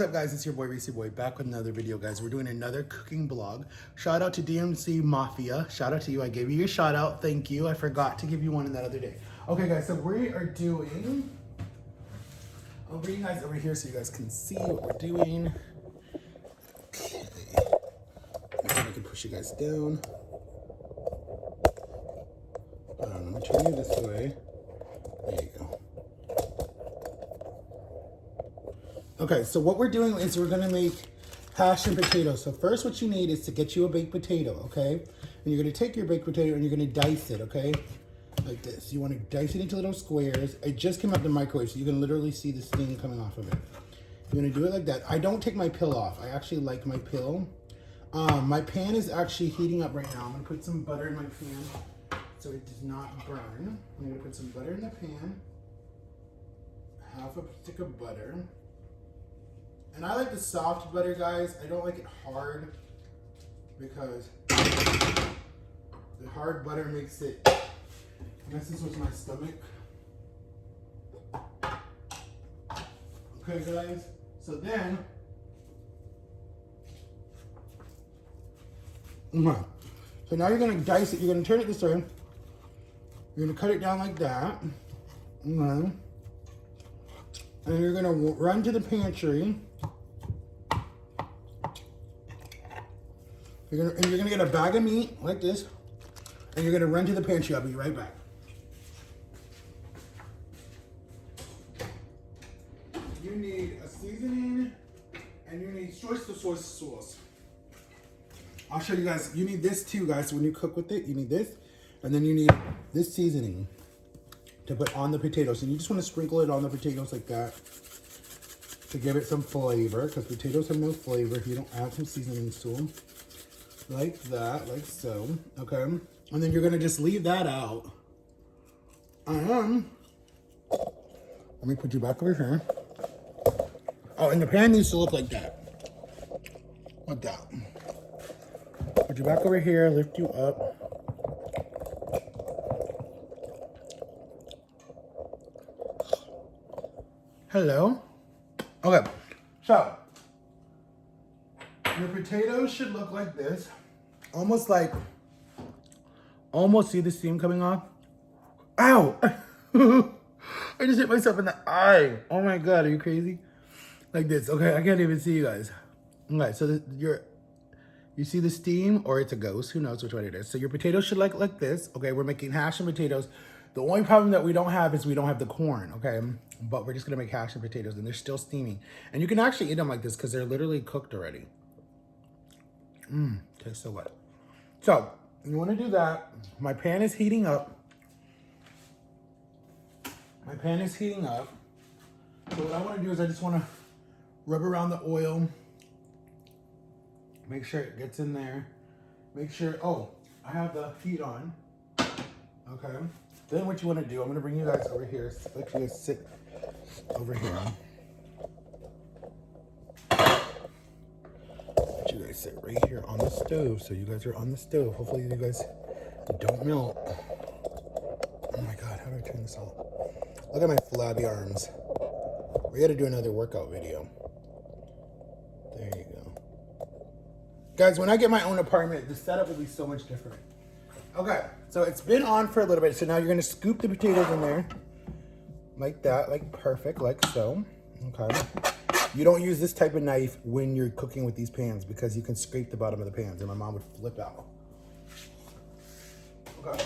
up, guys? It's your boy Reese Boy back with another video, guys. We're doing another cooking vlog. Shout out to DMC Mafia. Shout out to you. I gave you your shout out. Thank you. I forgot to give you one in that other day. Okay, guys, so we are doing, I'll bring you guys over here so you guys can see what we're doing. Okay. I can push you guys down. Let me turn you this way. There you go. Okay, so what we're doing is we're gonna make hash and potatoes. So first what you need is to get you a baked potato, okay? And you're gonna take your baked potato and you're gonna dice it, okay? Like this. You wanna dice it into little squares. It just came out the microwave, so you can literally see the steam coming off of it. You're gonna do it like that. I don't take my pill off. I actually like my pill. My pan is actually heating up right now. I'm gonna put some butter in my pan so it does not burn. I'm gonna put some butter in the pan. Half a stick of butter. And I like the soft butter, guys. I don't like it hard because the hard butter makes it messes with my stomach. Okay, guys. So then, so now you're gonna dice it. You're gonna turn it this way. You're gonna cut it down like that. And you're gonna run to the pantry. You're gonna get a bag of meat like this, and you're gonna run to the pantry. I'll be right back. You need a seasoning, and you need soy sauce. I'll show you guys. You need this too, guys. So when you cook with it, you need this, and then you need this seasoning to put on the potatoes. And you just want to sprinkle it on the potatoes like that to give it some flavor, because potatoes have no flavor if you don't add some seasonings to them. Like that, like so, okay? And then you're gonna just leave that out. Let me put you back over here. Oh, and the pan needs to look like that. Like that. Put you back over here, lift you up. Hello? Okay, so your potatoes should look like this. Almost see the steam coming off. Ow! I just hit myself in the eye. Oh my God, are you crazy? Like this, okay, I can't even see you guys. Okay, so you see the steam, or it's a ghost, who knows which one it is. So your potatoes should look like this, okay? We're making hash and potatoes. The only problem that we don't have is we don't have the corn, okay? But we're just gonna make hash and potatoes, and they're still steaming. And you can actually eat them like this because they're literally cooked already. Tastes so good. So, you want to do that. My pan is heating up. So what I want to do is I just want to rub around the oil. Make sure it gets in there. Make sure, I have the heat on. Okay. Then what you want to do, I'm going to bring you guys over here. Let you guys sit over here. You guys sit right here on the stove. So you guys are on the stove. Hopefully you guys don't melt. Oh my God, how do I turn this off? Look at my flabby arms. We gotta do another workout video. There you go. Guys, when I get my own apartment, the setup will be so much different. Okay, so it's been on for a little bit. So now you're gonna scoop the potatoes in there. Like that, like perfect, like so. Okay. You don't use this type of knife when you're cooking with these pans because you can scrape the bottom of the pans and my mom would flip out. Okay.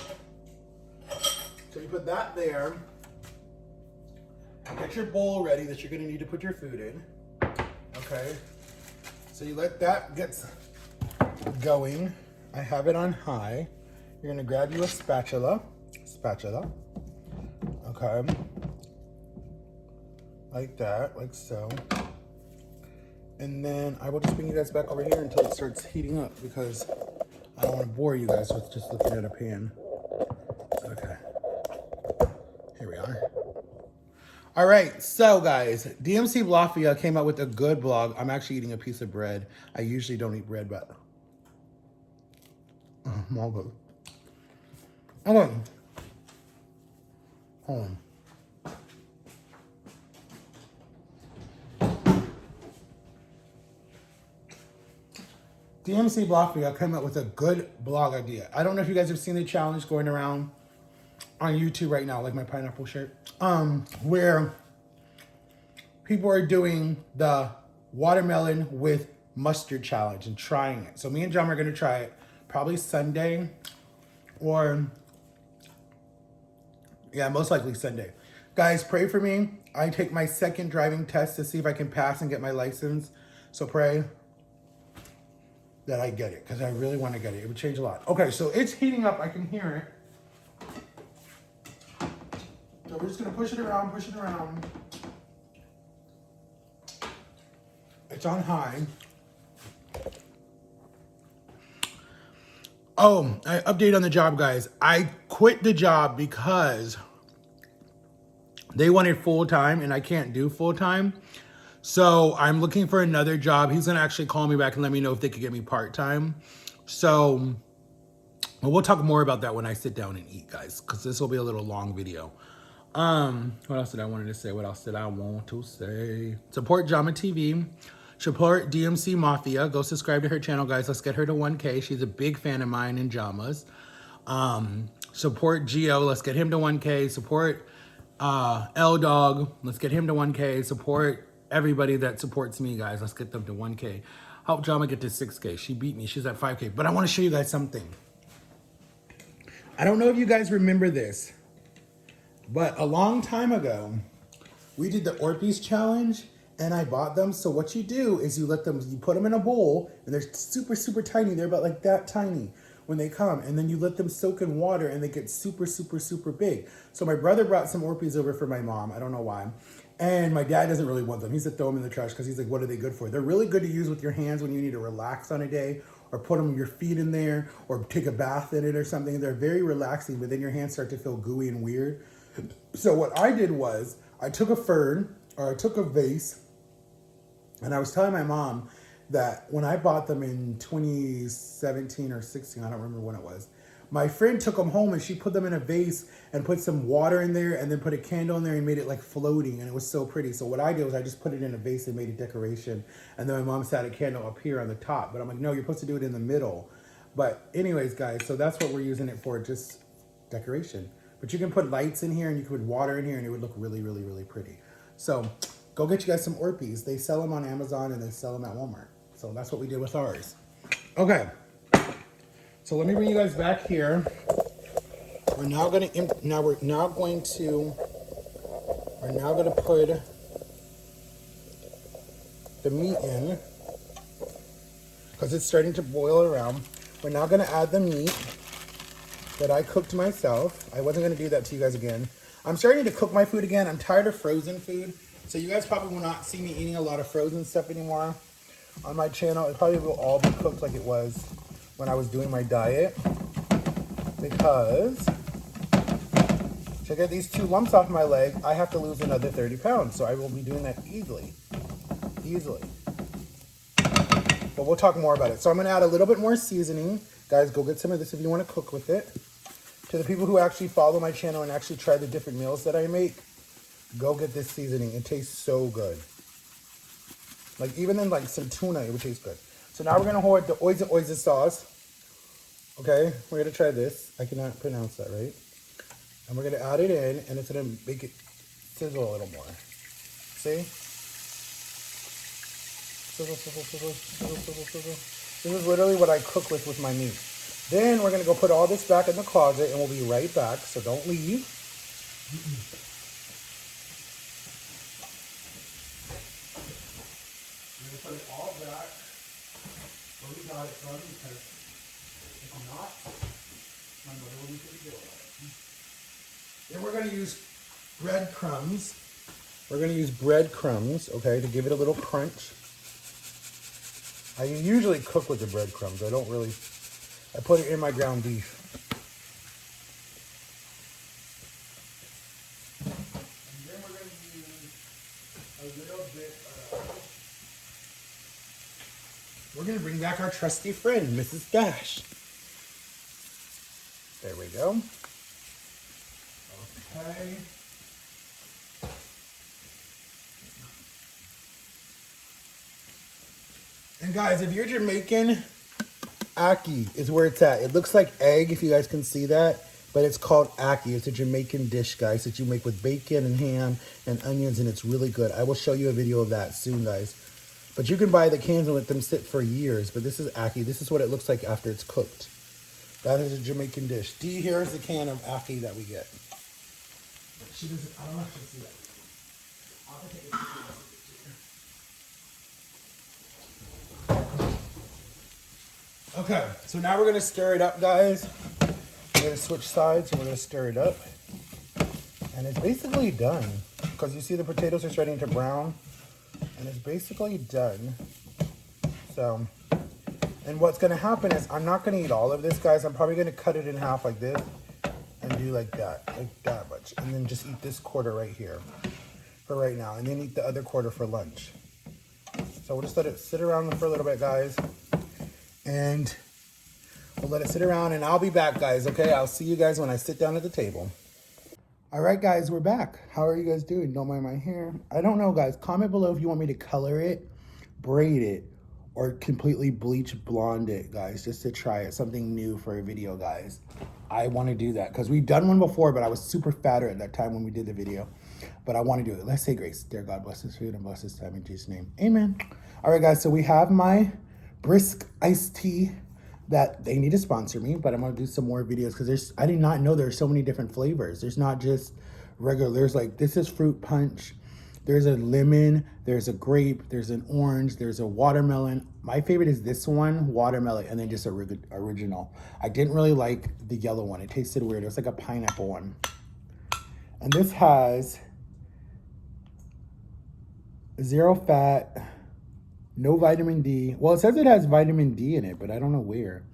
So you put that there. Get your bowl ready that you're gonna need to put your food in. Okay. So you let that get going. I have it on high. You're gonna grab you a spatula. Okay. Like that, like so. And then I will just bring you guys back over here until it starts heating up because I don't want to bore you guys with just looking at a pan. Okay. Here we are. All right, so guys, DMC Mafia came out with a good blog. I'm actually eating a piece of bread. I usually don't eat bread, but all good. Okay. Hold on. DMC Blockville came up with a good blog idea. I don't know if you guys have seen the challenge going around on YouTube right now, like my pineapple shirt, where people are doing the watermelon with mustard challenge and trying it. So me and John are going to try it probably Sunday or, yeah, most likely Sunday. Guys, pray for me. I take my second driving test to see if I can pass and get my license. So pray that I get it because I really want to get it. It would change a lot. Okay, so it's heating up. I can hear it. So we're just going to push it around, push it around. It's on high. Oh, I update on the job, guys. I quit the job because they wanted full-time and I can't do full-time. So I'm looking for another job. He's going to actually call me back and let me know if they could get me part-time. So well, we'll talk more about that when I sit down and eat, guys, because this will be a little long video. What else did I want to say? What else did I want to say? Support Jama TV. Support DMC Mafia. Go subscribe to her channel, guys. Let's get her to 1K. She's a big fan of mine and Jama's. Support Gio. Let's get him to 1K. Support L Dog. Let's get him to 1K. Support everybody that supports me, guys. Let's get them to 1K. Help Jama get to 6K. She beat me. She's at 5K. But I want to show you guys something. I don't know if you guys remember this, but a long time ago, we did the Orbeez challenge and I bought them. So what you do is you put them in a bowl and they're super, super tiny. They're about like that tiny when they come. And then you let them soak in water and they get super, super, super big. So my brother brought some Orbeez over for my mom. I don't know why. And my dad doesn't really want them. He said throw them in the trash because he's like, what are they good for? They're really good to use with your hands when you need to relax on a day, or put them your feet in there, or take a bath in it or something. They're very relaxing, but then your hands start to feel gooey and weird. So what I did was I took a vase, and I was telling my mom that when I bought them in 2017 or 16, I don't remember when it was, my friend took them home and she put them in a vase and put some water in there and then put a candle in there and made it like floating, and it was so pretty. So what I did was I just put it in a vase and made a decoration, and then my mom set a candle up here on the top. But I'm like, no, you're supposed to do it in the middle. But anyways, guys, so that's what we're using it for, just decoration. But you can put lights in here and you can put water in here and it would look really, really, really pretty. So go get you guys some Orbeez. They sell them on Amazon and they sell them at Walmart. So that's what we did with ours. Okay. So let me bring you guys back here. We're now gonna put the meat in because it's starting to boil around. We're now gonna add the meat that I cooked myself. I wasn't gonna do that to you guys again. I'm starting to cook my food again. I'm tired of frozen food. So you guys probably will not see me eating a lot of frozen stuff anymore on my channel. It probably will all be cooked like it was when I was doing my diet, because to get these 2 lumps off my leg, I have to lose another 30 pounds. So I will be doing that easily. But we'll talk more about it. So I'm gonna add a little bit more seasoning. Guys, go get some of this if you wanna cook with it. To the people who actually follow my channel and actually try the different meals that I make, go get this seasoning. It tastes so good. Like even in like some tuna, it would taste good. So now we're gonna hold the oyster sauce. Okay, we're gonna try this. I cannot pronounce that right. And we're gonna add it in, and it's gonna make it sizzle a little more. See? Sizzle, sizzle, sizzle, sizzle, sizzle, sizzle. This is literally what I cook with my meat. Then we're gonna go put all this back in the closet, and we'll be right back. So don't leave. We're gonna put it all back where we got it from, because if not, my mother will be pretty good about it. Then we're gonna use breadcrumbs. We're gonna use breadcrumbs, okay, to give it a little crunch. I usually cook with the breadcrumbs. I put it in my ground beef. And then we're gonna use a little bit of, we're gonna bring back our trusty friend, Mrs. Dash. There we go. Okay. And guys, if you're Jamaican, Aki is where it's at. It looks like egg, if you guys can see that, but it's called Aki. It's a Jamaican dish, guys, that you make with bacon and ham and onions, and it's really good. I will show you a video of that soon, guys. But you can buy the cans and let them sit for years. But this is Aki. This is what it looks like after it's cooked. That is a Jamaican dish. D, here is the can of Aki that we get. She doesn't, I don't know if she'll see that. I'll take it. Okay, so now we're gonna stir it up, guys. We're gonna switch sides and we're gonna stir it up. And it's basically done. Because you see the potatoes are starting to brown. And it's basically done. So, and what's gonna happen is I'm not gonna eat all of this, guys. I'm probably gonna cut it in half like this and do like that much. And then just eat this quarter right here for right now. And then eat the other quarter for lunch. So we'll just let it sit around for a little bit, guys. And we'll let it sit around and I'll be back, guys, okay? I'll see you guys when I sit down at the table. All right, guys, we're back. How are you guys doing? Don't mind my hair. I don't know, guys. Comment below if you want me to color it, braid it, or completely bleach blonde it, guys, just to try it. Something new for a video, guys. I want to do that because we've done one before, but I was super fatter at that time when we did the video. But I want to do it. Let's say grace. Dear God, bless this food and bless this time in Jesus' name. Amen. All right, guys, so we have my brisk iced tea that they need to sponsor me, but I'm going to do some more videos because I did not know there's so many different flavors. There's not just regular, there's like, this is fruit punch. There's a lemon, there's a grape, there's an orange, there's a watermelon. My favorite is this one, watermelon, and then just original. I didn't really like the yellow one. It tasted weird. It was like a pineapple one. And this has 0 fat, no vitamin D. Well, it says it has vitamin D in it, but I don't know where.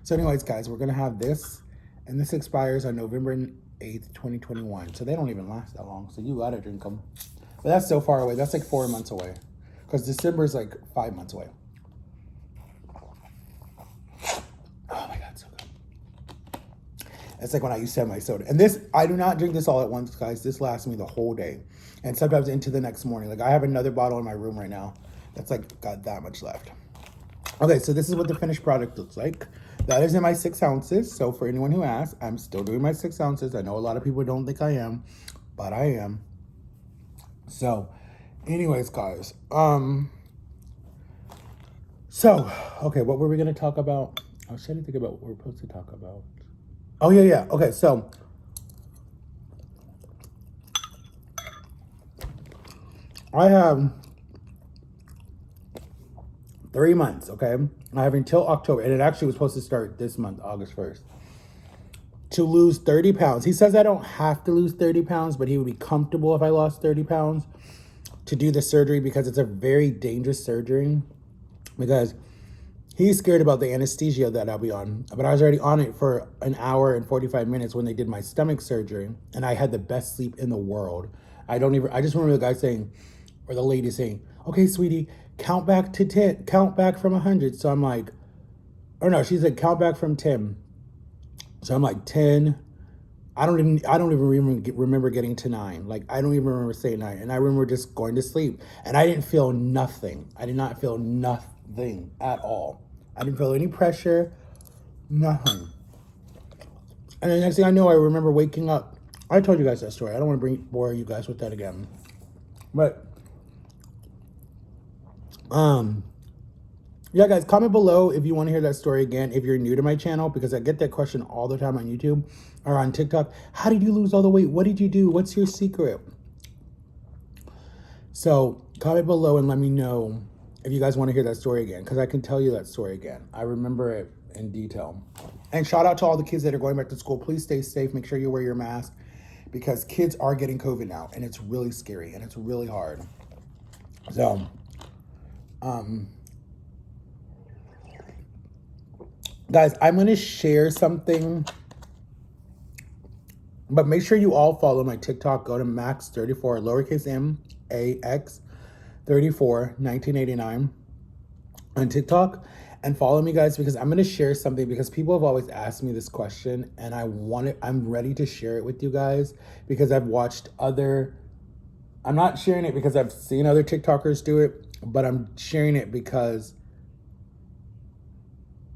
So anyways, guys, we're going to have this. And this expires on November 8th, 2021. So they don't even last that long. So you got to drink them. But that's so far away. That's like 4 months away. Because December is like 5 months away. Oh my God, so good. It's like when I used to have my soda. And this, I do not drink this all at once, guys. This lasts me the whole day. And sometimes into the next morning. Like I have another bottle in my room right now. That's like got that much left. Okay, so this is what the finished product looks like. That is in my 6 ounces. So for anyone who asks, I'm still doing my 6 ounces. I know a lot of people don't think I am, but I am. So anyways, guys, so, okay, what were we going to talk about? I was trying to think about what we're supposed to talk about. Oh, yeah. Okay, so I have 3 months, okay? I have until October, and it actually was supposed to start this month, August 1st, to lose 30 pounds. He says I don't have to lose 30 pounds, but he would be comfortable if I lost 30 pounds to do the surgery because it's a very dangerous surgery because he's scared about the anesthesia that I'll be on. But I was already on it for an hour and 45 minutes when they did my stomach surgery, and I had the best sleep in the world. I just remember the guy saying, or the lady saying, okay, sweetie, count back to 10, count back from 100. So I'm like, or no, she said, count back from 10. So I'm like 10. I don't even remember getting to 9. Like, I don't even remember saying 9. And I remember just going to sleep. And I didn't feel nothing. I did not feel nothing at all. I didn't feel any pressure, nothing. And the next thing I know, I remember waking up. I told you guys that story. I don't want to bore you guys with that again. But, yeah, guys, comment below if you want to hear that story again, if you're new to my channel, because I get that question all the time on YouTube or on TikTok. How did you lose all the weight? What did you do? What's your secret? So comment below and let me know if you guys want to hear that story again, because I can tell you that story again. I remember it in detail. And shout out to all the kids that are going back to school. Please stay safe. Make sure you wear your mask because kids are getting COVID now, and it's really scary and it's really hard. So, guys, I'm going to share something, but make sure you all follow my TikTok. Go to Max34, lowercase M-A-X 34 1989 on TikTok and follow me, guys, because I'm going to share something because people have always asked me this question and I'm ready to share it with you guys because I've watched I'm not sharing it because I've seen other TikTokers do it, but I'm sharing it because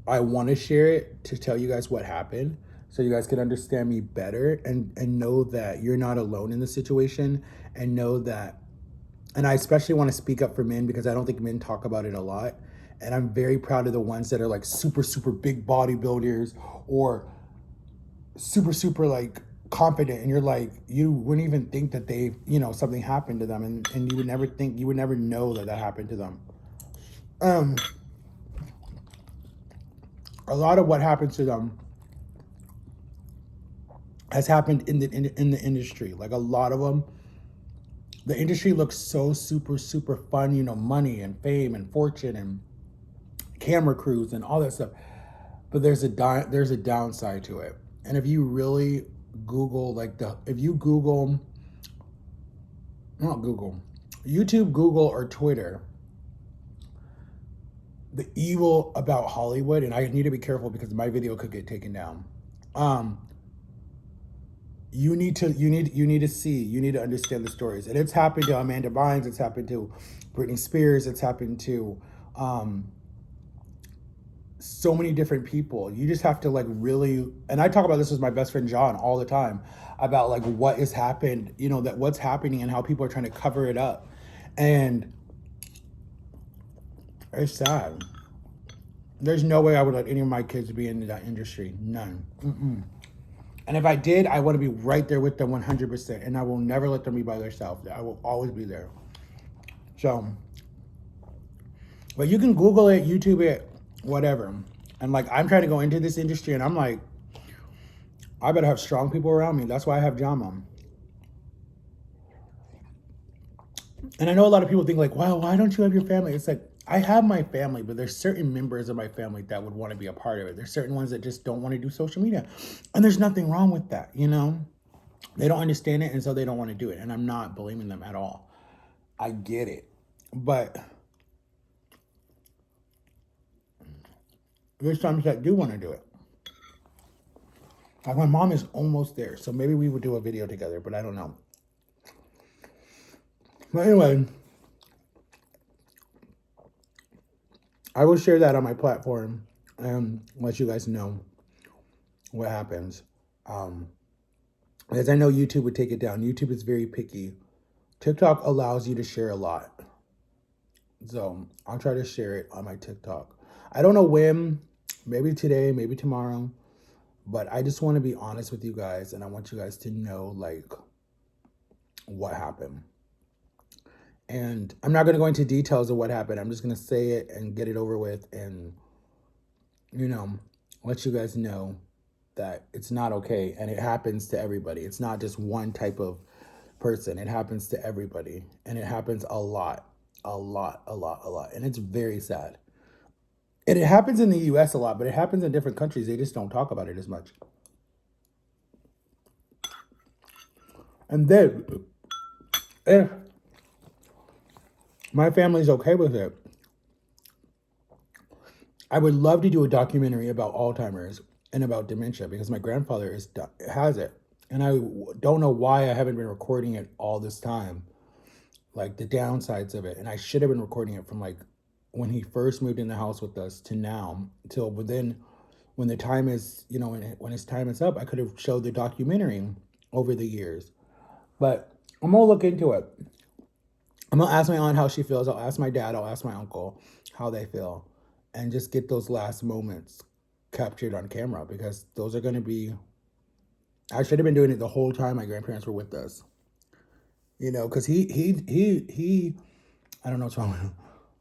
I want to share it to tell you guys what happened so you guys can understand me better and know that you're not alone in the situation, and know that, and I especially want to speak up for men because I don't think men talk about it a lot. And I'm very proud of the ones that are like super, super big bodybuilders or super, super like confident. And you're like, you wouldn't even think that they, something happened to them. And you would never think, you would never know that that happened to them. A lot of what happens to them has happened in the industry. Like a lot of them, the industry looks so super, super fun, money and fame and fortune and camera crews and all that stuff. But there's a downside to it. And if you really Google, if you Google, not Google, YouTube, Google, or Twitter, the evil about Hollywood, and I need to be careful because my video could get taken down. You need to understand the stories. And it's happened to Amanda Bynes, it's happened to Britney Spears, it's happened to so many different people. You just have to really, and I talk about this with my best friend John all the time about what has happened, that what's happening and how people are trying to cover it up. And it's sad. There's no way I would let any of my kids be in that industry. None. And if I did, I want to be right there with them 100%. And I will never let them be by themselves. I will always be there. So, but you can Google it, YouTube it, whatever. And I'm trying to go into this industry, and I'm like, I better have strong people around me. That's why I have Jama. And I know a lot of people think wow, why don't you have your family? It's I have my family, but there's certain members of my family that would want to be a part of it. There's certain ones that just don't want to do social media. And there's nothing wrong with that, They don't understand it, and so they don't want to do it. And I'm not blaming them at all. I get it. But there's times that do want to do it. My mom is almost there, so maybe we would do a video together, but I don't know. But anyway, I will share that on my platform and let you guys know what happens. As I know YouTube would take it down. YouTube is very picky. TikTok allows you to share a lot. So I'll try to share it on my TikTok. I don't know when, maybe today, maybe tomorrow. But I just want to be honest with you guys, and I want you guys to know what happened. And I'm not going to go into details of what happened. I'm just going to say it and get it over with and, let you guys know that it's not okay. And it happens to everybody. It's not just one type of person. It happens to everybody. And it happens a lot. And it's very sad. And it happens in the US a lot, but it happens in different countries. They just don't talk about it as much. And then, if my family's okay with it, I would love to do a documentary about Alzheimer's and about dementia because my grandfather has it. And I don't know why I haven't been recording it all this time, the downsides of it. And I should have been recording it from when he first moved in the house with us to now, till within when the time is, when his time is up, I could have showed the documentary over the years. But I'm going to look into it. I'm going to ask my aunt how she feels. I'll ask my dad. I'll ask my uncle how they feel. And just get those last moments captured on camera because those are going to be... I should have been doing it the whole time my grandparents were with us. Because he I don't know what's wrong with him.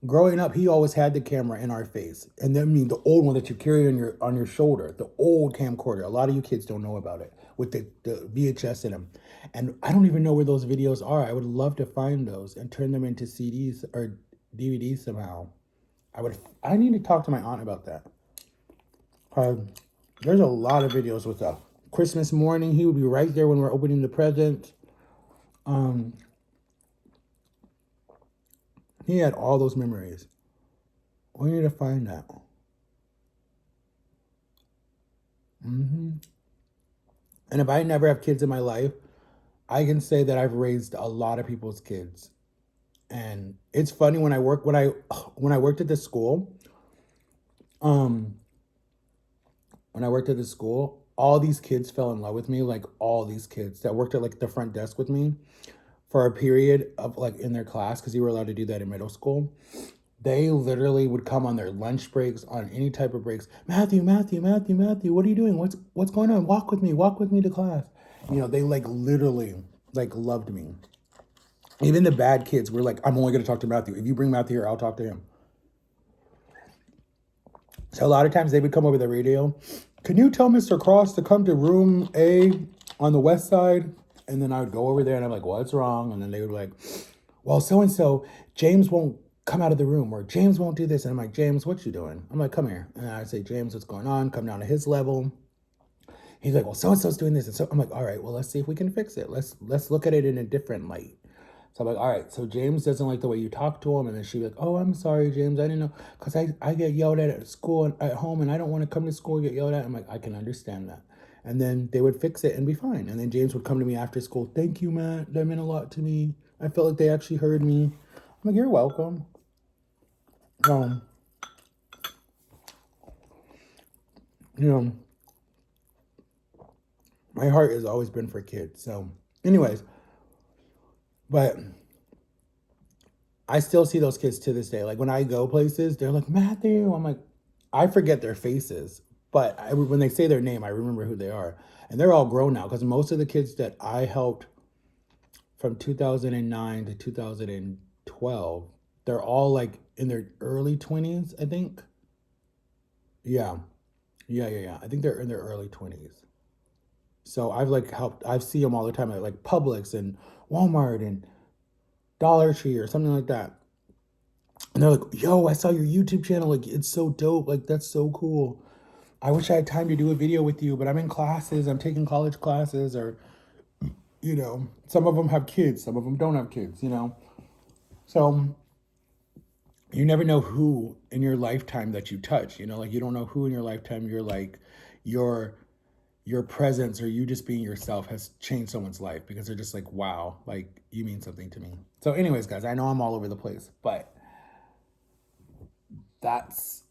Growing up, he always had the camera in our face. And then, the old one that you carry on your shoulder, the old camcorder. A lot of you kids don't know about it, with the VHS in them. And I don't even know where those videos are. I would love to find those and turn them into CDs or DVDs somehow. I need to talk to my aunt about that. There's a lot of videos with us. Christmas morning, he would be right there when we're opening the presents. He had all those memories. We need to find that. And if I never have kids in my life, I can say that I've raised a lot of people's kids. And it's funny when I worked at the school, when I worked at the school, all these kids fell in love with me. Like all these kids that worked at like the front desk with me for a period of like in their class, because you were allowed to do that in middle school. They literally would come on their lunch breaks, on any type of breaks. Matthew, Matthew, Matthew, Matthew, what are you doing? What's going on? Walk with me to class. You know, they like literally like loved me. Even the bad kids were like, I'm only going to talk to Matthew. If you bring Matthew here, I'll talk to him. So a lot of times they would come over the radio. Can you tell Mr. Cross to come to room A on the west side? And then I would go over there and I'm like, what's wrong? And then they would be like, well, so-and-so, James won't come out of the room, or James won't do this. And I'm like, James, what you doing? I'm like, come here. And I'd say, James, what's going on? Come down to his level. He's like, well, so-and-so's doing this. And so I'm like, all right, well, let's see if we can fix it. Let's look at it in a different light. So I'm like, all right, so James doesn't like the way you talk to him. And then she'd be like, oh, I'm sorry, James. I didn't know. Because I get yelled at school and at home, and I don't want to come to school and get yelled at. I'm like, I can understand that. And then they would fix it and be fine. And then James would come to me after school. Thank you, Matt. That meant a lot to me. I felt like they actually heard me. I'm like, you're welcome. You know, my heart has always been for kids. So anyways, but I still see those kids to this day. Like when I go places, they're like, Matthew. I'm like, I forget their faces. But when they say their name, I remember who they are. And they're all grown now, because most of the kids that I helped from 2009 to 2012, they're all like in their early 20s, I think. Yeah. I think they're in their early 20s. So I've like helped, I see them all the time at like Publix and Walmart and Dollar Tree or something like that. And they're like, yo, I saw your YouTube channel. Like, it's so dope. Like, that's so cool. I wish I had time to do a video with you, but I'm in classes. I'm taking college classes, or, you know, some of them have kids. Some of them don't have kids, you know. So you never know who in your lifetime that you touch, you know, like you don't know who in your lifetime you're like, your presence or you just being yourself has changed someone's life, because they're just like, wow, like you mean something to me. So anyways, guys, I know I'm all over the place, but that's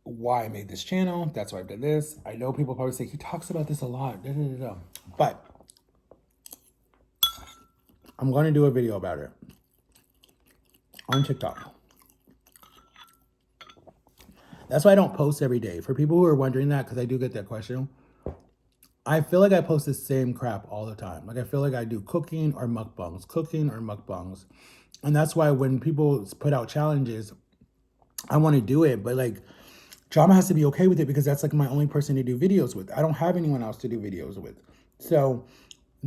why I made this channel. That's why I've done this. I know people probably say he talks about this a lot, but I'm going to do a video about it on TikTok. That's why I don't post every day. For people who are wondering that, because I do get that question, I feel like I post the same crap all the time. Like I feel like I do cooking or mukbangs. And that's why when people put out challenges, I want to do it. But like, Drama has to be okay with it, because that's like my only person to do videos with. I don't have anyone else to do videos with. So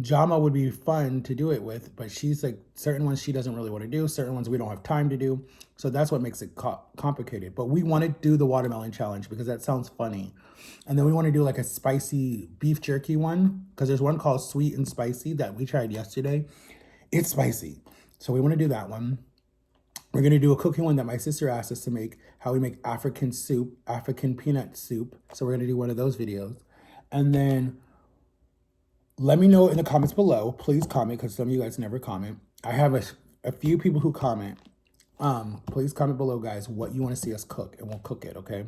Drama would be fun to do it with, but she's like, certain ones she doesn't really want to do, certain ones we don't have time to do. So that's what makes it complicated. But we want to do the watermelon challenge because that sounds funny. And then we want to do like a spicy beef jerky one, because there's one called Sweet and Spicy that we tried yesterday. It's spicy. So we want to do that one. We're going to do a cooking one that my sister asked us to make, how we make African soup, African peanut soup. So we're going to do one of those videos. And then let me know in the comments below. Please comment, because some of you guys never comment. I have a few people who comment. Please comment below, guys, what you want to see us cook, and we'll cook it, okay?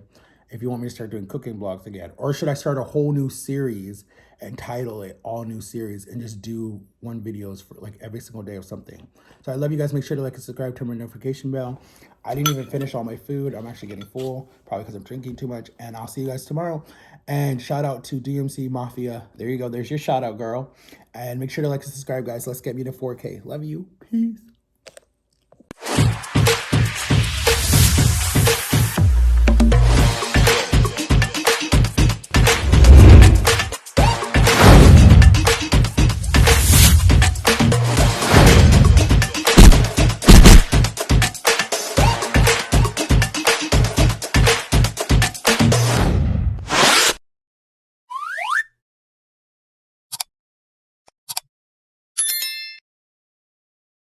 If you want me to start doing cooking vlogs again. Or should I start a whole new series and title it All New Series and just do one videos for like every single day of something? So I love you guys. Make sure to like and subscribe, turn my notification bell. I didn't even finish all my food. I'm actually getting full, probably because I'm drinking too much. And I'll see you guys tomorrow. And shout out to DMC Mafia. There you go. There's your shout out, girl. And make sure to like and subscribe, guys. Let's get me to 4K. Love you. Peace.